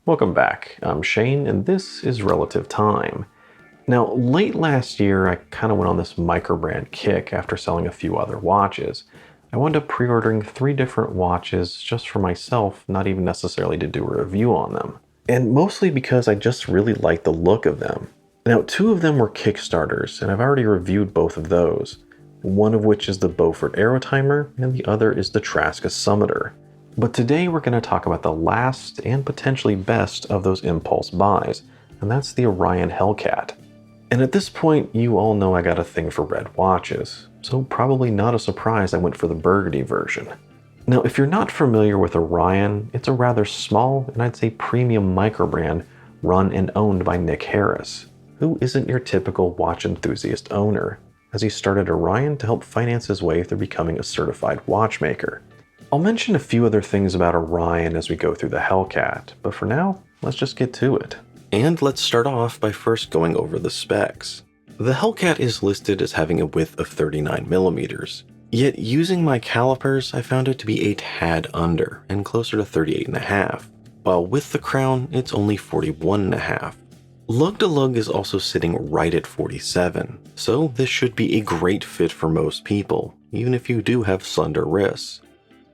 Welcome back. I'm Shane, and this is Relative Time. Now, late last year, I kind of went on this microbrand kick after selling a few other watches. I wound up pre-ordering 3 different watches just for myself, not even necessarily to do a review on them. And mostly because I just really liked the look of them. Now, 2 of them were Kickstarters, and I've already reviewed both of those. One of which is the Beaufort Aerotimer, and the other is the Traska Summiter. But today we're going to talk about the last and potentially best of those impulse buys, and that's the Orion Hellcat. And at this point, you all know I got a thing for red watches, so probably not a surprise I went for the burgundy version. Now, if you're not familiar with Orion, it's a rather small and I'd say premium microbrand run and owned by Nick Harris, who isn't your typical watch enthusiast owner, as he started Orion to help finance his way through becoming a certified watchmaker. I'll mention a few other things about Orion as we go through the Hellcat, but for now, let's just get to it. And let's start off by first going over the specs. The Hellcat is listed as having a width of 39mm, yet using my calipers I found it to be a tad under and closer to 38.5, while with the crown it's only 41.5. Lug to lug is also sitting right at 47, so this should be a great fit for most people, even if you do have slender wrists.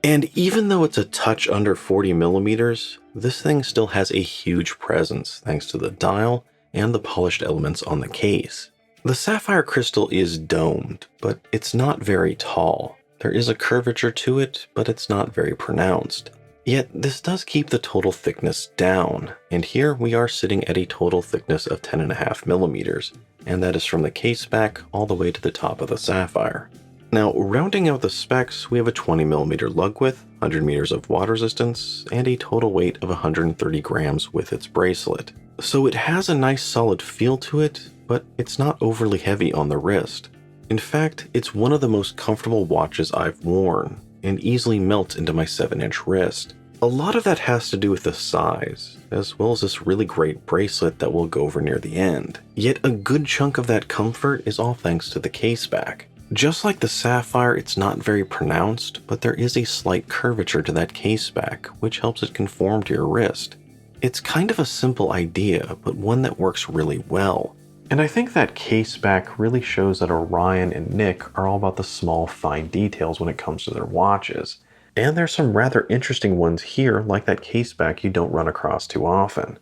And even though it's a touch under 40mm, this thing still has a huge presence thanks to the dial and the polished elements on the case. The sapphire crystal is domed, but it's not very tall. There is a curvature to it, but it's not very pronounced. Yet this does keep the total thickness down, and here we are sitting at a total thickness of 10.5mm, and that is from the case back all the way to the top of the sapphire. Now, rounding out the specs, we have a 20mm lug width, 100 meters of water resistance, and a total weight of 130 grams with its bracelet. So it has a nice solid feel to it, but it's not overly heavy on the wrist. In fact, it's one of the most comfortable watches I've worn, and easily melts into my 7-inch wrist. A lot of that has to do with the size, as well as this really great bracelet that we'll go over near the end. Yet a good chunk of that comfort is all thanks to the case back. Just like the sapphire, it's not very pronounced, but there is a slight curvature to that case back, which helps it conform to your wrist. It's kind of a simple idea, but one that works really well. And I think that case back really shows that Orion and Nick are all about the small, fine details when it comes to their watches. And there's some rather interesting ones here, like that case back you don't run across too often.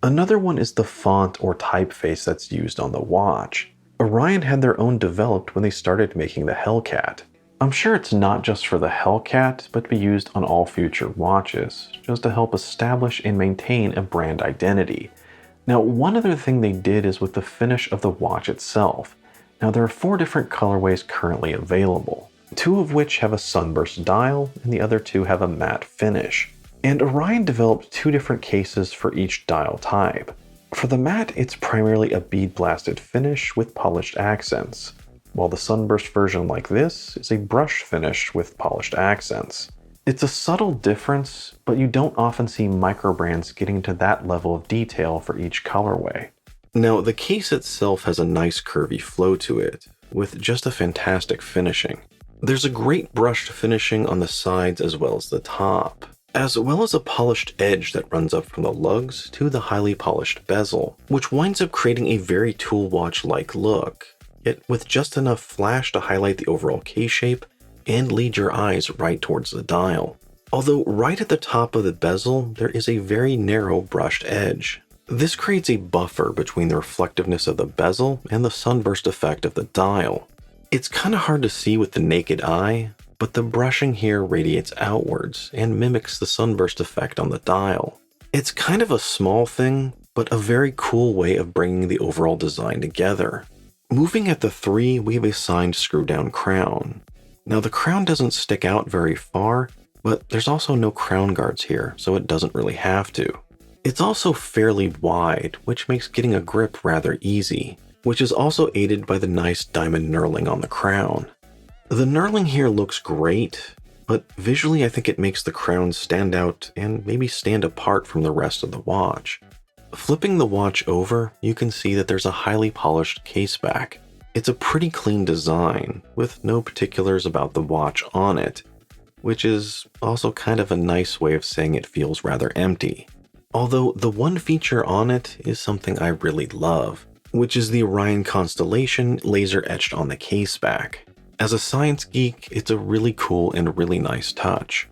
Another one is the font or typeface that's used on the watch. Orion had their own developed when they started making the Hellcat. I'm sure it's not just for the Hellcat, but to be used on all future watches, just to help establish and maintain a brand identity. Now, one other thing they did is with the finish of the watch itself. Now, there are 4 different colorways currently available, 2 of which have a sunburst dial, and the other 2 have a matte finish. And Orion developed 2 different cases for each dial type. For the matte, it's primarily a bead-blasted finish with polished accents, while the sunburst version like this is a brush finish with polished accents. It's a subtle difference, but you don't often see microbrands getting to that level of detail for each colorway. Now, the case itself has a nice curvy flow to it, with just a fantastic finishing. There's a great brushed finishing on the sides as well as the top, as well as a polished edge that runs up from the lugs to the highly polished bezel, which winds up creating a very tool watch-like look, yet with just enough flash to highlight the overall case shape and lead your eyes right towards the dial. Although right at the top of the bezel, there is a very narrow brushed edge. This creates a buffer between the reflectiveness of the bezel and the sunburst effect of the dial. It's kind of hard to see with the naked eye, but the brushing here radiates outwards and mimics the sunburst effect on the dial. It's kind of a small thing, but a very cool way of bringing the overall design together. Moving at the 3, we have a signed screw-down crown. Now, the crown doesn't stick out very far, but there's also no crown guards here, so it doesn't really have to. It's also fairly wide, which makes getting a grip rather easy, which is also aided by the nice diamond knurling on the crown. The knurling here looks great, but visually I think it makes the crown stand out and maybe stand apart from the rest of the watch. Flipping the watch over, you can see that there's a highly polished case back. It's a pretty clean design, with no particulars about the watch on it, which is also kind of a nice way of saying it feels rather empty. Although the one feature on it is something I really love, which is the Orion constellation laser etched on the case back. As a science geek, it's a really cool and really nice touch.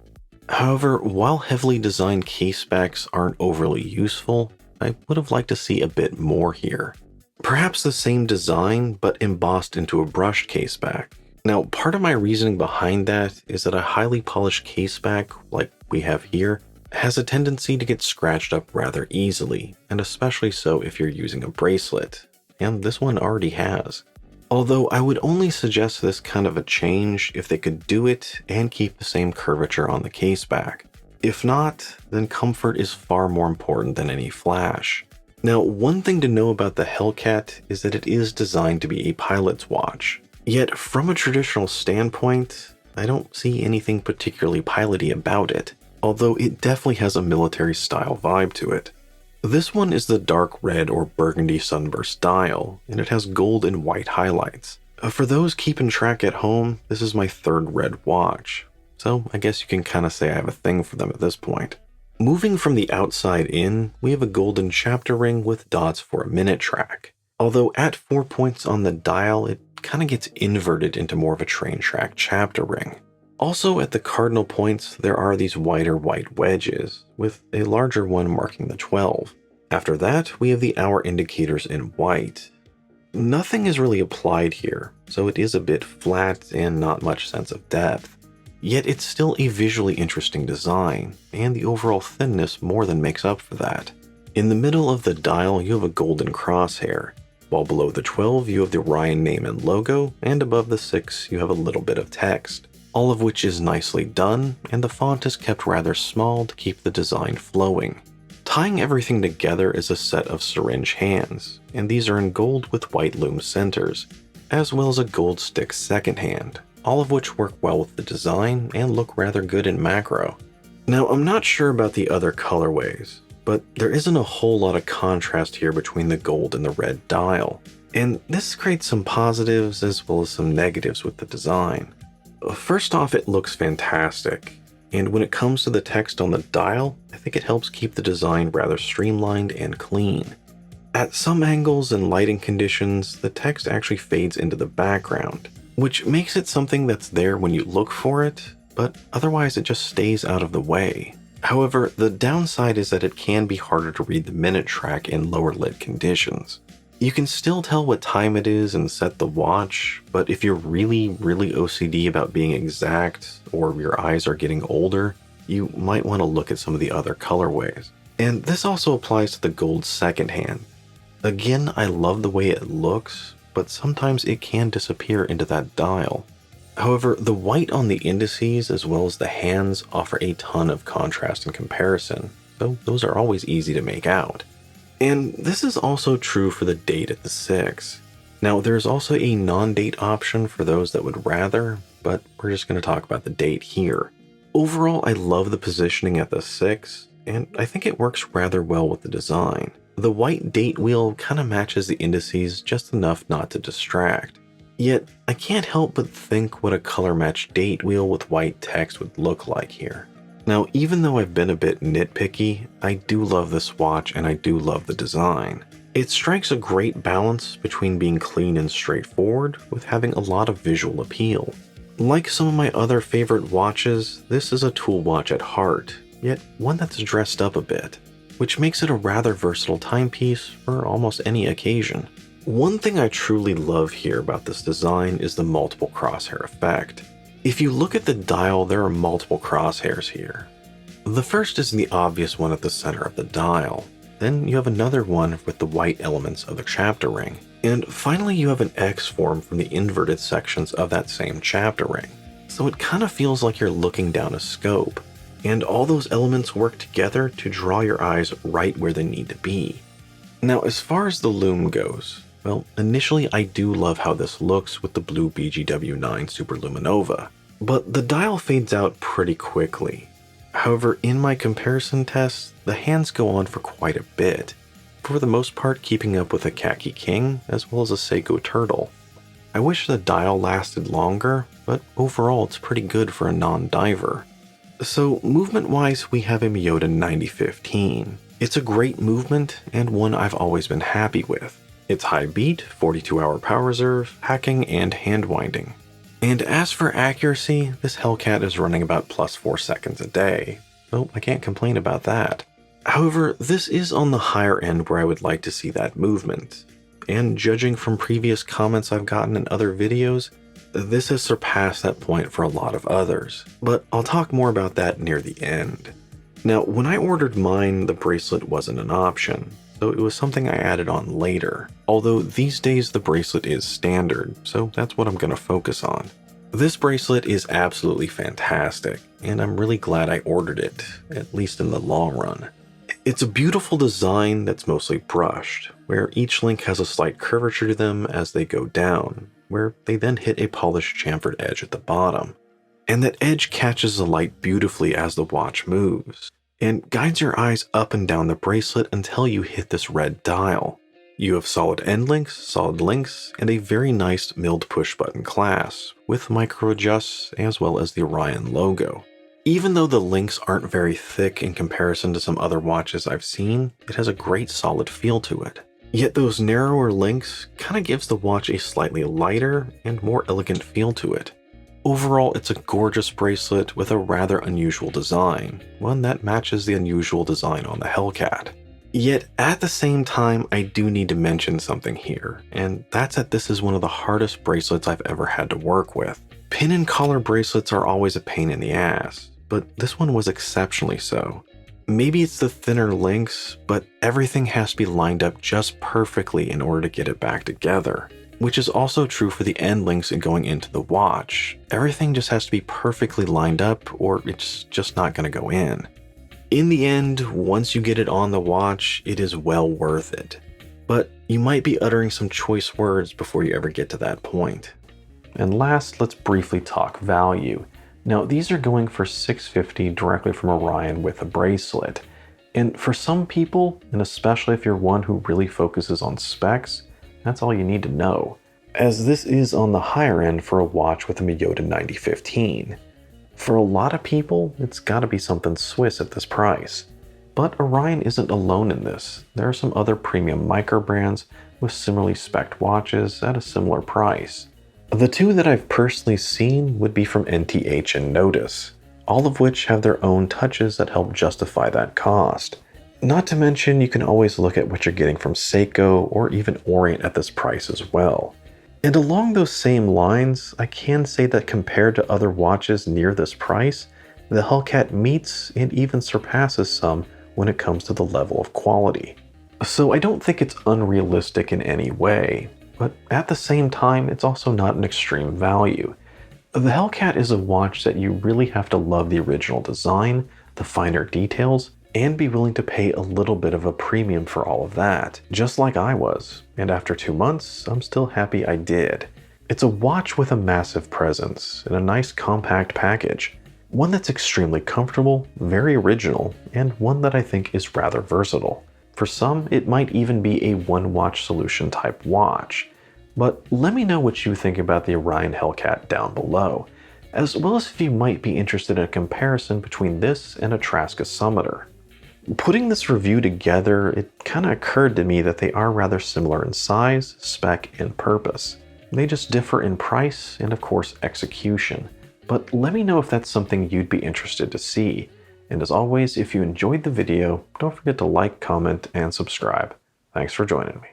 However, while heavily designed case backs aren't overly useful, I would have liked to see a bit more here. Perhaps the same design, but embossed into a brushed case back. Now, part of my reasoning behind that is that a highly polished case back, like we have here, has a tendency to get scratched up rather easily, and especially so if you're using a bracelet, and this one already has. Although I would only suggest this kind of a change if they could do it and keep the same curvature on the case back. If not, then comfort is far more important than any flash. Now, one thing to know about the Hellcat is that it is designed to be a pilot's watch. Yet, from a traditional standpoint, I don't see anything particularly piloty about it, although it definitely has a military-style vibe to it. This one is the dark red or burgundy sunburst dial, and it has gold and white highlights. For those keeping track at home, this is my third red watch, so I guess you can kind of say I have a thing for them at this point. Moving from the outside in, we have a golden chapter ring with dots for a minute track. Although at 4 points on the dial, it kind of gets inverted into more of a train track chapter ring. Also at the cardinal points, there are these wider white wedges, with a larger one marking the 12. After that, we have the hour indicators in white. Nothing is really applied here, so it is a bit flat and not much sense of depth. Yet it's still a visually interesting design, and the overall thinness more than makes up for that. In the middle of the dial, you have a golden crosshair, while below the 12 you have the Orion name and logo, and above the 6 you have a little bit of text. All of which is nicely done, and the font is kept rather small to keep the design flowing. Tying everything together is a set of syringe hands, and these are in gold with white lume centers, as well as a gold stick second hand, all of which work well with the design and look rather good in macro. Now, I'm not sure about the other colorways, but there isn't a whole lot of contrast here between the gold and the red dial, and this creates some positives as well as some negatives with the design. First off, it looks fantastic, and when it comes to the text on the dial, I think it helps keep the design rather streamlined and clean. At some angles and lighting conditions, the text actually fades into the background, which makes it something that's there when you look for it, but otherwise it just stays out of the way. However, the downside is that it can be harder to read the minute track in lower lit conditions. You can still tell what time it is and set the watch, but if you're really OCD about being exact, or your eyes are getting older, you might want to look at some of the other colorways. And this also applies to the gold second hand. Again, I love the way it looks, but sometimes it can disappear into that dial. However, the white on the indices as well as the hands offer a ton of contrast in comparison, so those are always easy to make out. And this is also true for the date at the 6. Now, there's also a non-date option for those that would rather, but we're just going to talk about the date here. Overall, I love the positioning at the 6, and I think it works rather well with the design. The white date wheel kind of matches the indices just enough not to distract. Yet, I can't help but think what a color-matched date wheel with white text would look like here. Now, even though I've been a bit nitpicky, I do love this watch and I do love the design. It strikes a great balance between being clean and straightforward with having a lot of visual appeal. Like some of my other favorite watches, this is a tool watch at heart, yet one that's dressed up a bit, which makes it a rather versatile timepiece for almost any occasion. One thing I truly love here about this design is the multiple crosshair effect. If you look at the dial, there are multiple crosshairs here. The first is the obvious one at the center of the dial. Then you have another one with the white elements of the chapter ring. And finally you have an X form from the inverted sections of that same chapter ring. So it kind of feels like you're looking down a scope. And all those elements work together to draw your eyes right where they need to be. Now, as far as the lume goes, well, initially I do love how this looks with the blue BGW9 Superluminova, but the dial fades out pretty quickly. However, in my comparison tests, the hands go on for quite a bit, for the most part keeping up with a Khaki King as well as a Seiko Turtle. I wish the dial lasted longer, but overall it's pretty good for a non-diver. So movement-wise, we have a Miyota 9015. It's a great movement and one I've always been happy with. It's high beat, 42-hour power reserve, hacking, and hand winding. And as for accuracy, this Hellcat is running about plus 4 seconds a day, so I can't complain about that. However, this is on the higher end where I would like to see that movement. And judging from previous comments I've gotten in other videos, this has surpassed that point for a lot of others, but I'll talk more about that near the end. Now, when I ordered mine, the bracelet wasn't an option, so it was something I added on later, although these days the bracelet is standard, so that's what I'm going to focus on. This bracelet is absolutely fantastic, and I'm really glad I ordered it, at least in the long run. It's a beautiful design that's mostly brushed, where each link has a slight curvature to them as they go down, where they then hit a polished chamfered edge at the bottom. And that edge catches the light beautifully as the watch moves, and guides your eyes up and down the bracelet until you hit this red dial. You have solid end links, solid links, and a very nice milled push button clasp, with micro adjusts as well as the Orion logo. Even though the links aren't very thick in comparison to some other watches I've seen, it has a great solid feel to it. Yet those narrower links kind of gives the watch a slightly lighter and more elegant feel to it. Overall, it's a gorgeous bracelet with a rather unusual design, one that matches the unusual design on the Hellcat. Yet at the same time, I do need to mention something here, and that's that this is one of the hardest bracelets I've ever had to work with. Pin and collar bracelets are always a pain in the ass, but this one was exceptionally so. Maybe it's the thinner links, but everything has to be lined up just perfectly in order to get it back together. Which is also true for the end links going into the watch. Everything just has to be perfectly lined up or it's just not going to go in. In the end, once you get it on the watch, it is well worth it. But you might be uttering some choice words before you ever get to that point. And last, let's briefly talk value. Now, these are going for $650 directly from Orion with a bracelet. And for some people, and especially if you're one who really focuses on specs, that's all you need to know, as this is on the higher end for a watch with a Miyota 9015. For a lot of people, it's gotta be something Swiss at this price. But Orion isn't alone in this. There are some other premium micro brands with similarly spec'd watches at a similar price. The two that I've personally seen would be from NTH and Notice, all of which have their own touches that help justify that cost. Not to mention, you can always look at what you're getting from Seiko or even Orient at this price as well. And along those same lines, I can say that compared to other watches near this price, the Hellcat meets and even surpasses some when it comes to the level of quality. So I don't think it's unrealistic in any way, but at the same time, it's also not an extreme value. The Hellcat is a watch that you really have to love the original design, the finer details, and be willing to pay a little bit of a premium for all of that, just like I was. And after 2 months, I'm still happy I did. It's a watch with a massive presence and a nice compact package. One that's extremely comfortable, very original, and one that I think is rather versatile. For some, it might even be a one-watch solution type watch. But let me know what you think about the Orion Hellcat down below, as well as if you might be interested in a comparison between this and a Traska Summiter. Putting this review together, it kind of occurred to me that they are rather similar in size, spec, and purpose. They just differ in price and of course execution. But let me know if that's something you'd be interested to see. And as always, if you enjoyed the video, don't forget to like, comment, and subscribe. Thanks for joining me.